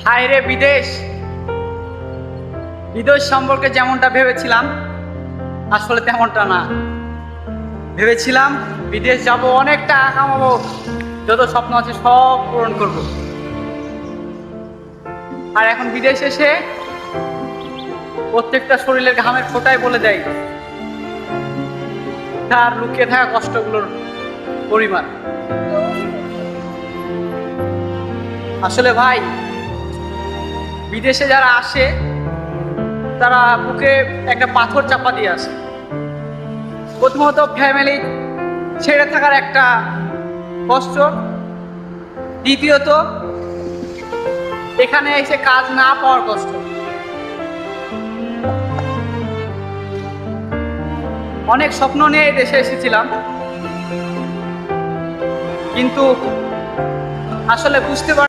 হায় রে বিদেশ, বিদেশ সম্পর্কে যেমনটা ভেবেছিলাম আসলে তেমনটা না। ভেবেছিলাম বিদেশ যাব, অনেক টাকা কামাবো, যত স্বপ্ন আছে সব পূরণ করব। আর এখন বিদেশ এসে প্রত্যেকটা শরীরের ঘামের ফোঁটায় বলে দেয় তার লুকিয়ে থাকা কষ্টগুলোর পরিমাণ। আসলে ভাই, বিদেশে যারা আসে তারা বুকে একটা পাথর চাপা দিয়ে আসে। প্রথমত ফ্যামিলি ছেড়ে থাকার একটা কষ্ট, দ্বিতীয়ত এখানে এসে কাজ না পাওয়ার কষ্ট। অনেক স্বপ্ন নিয়ে এই দেশে এসেছিলাম, কিন্তু আসলে বুঝতে পার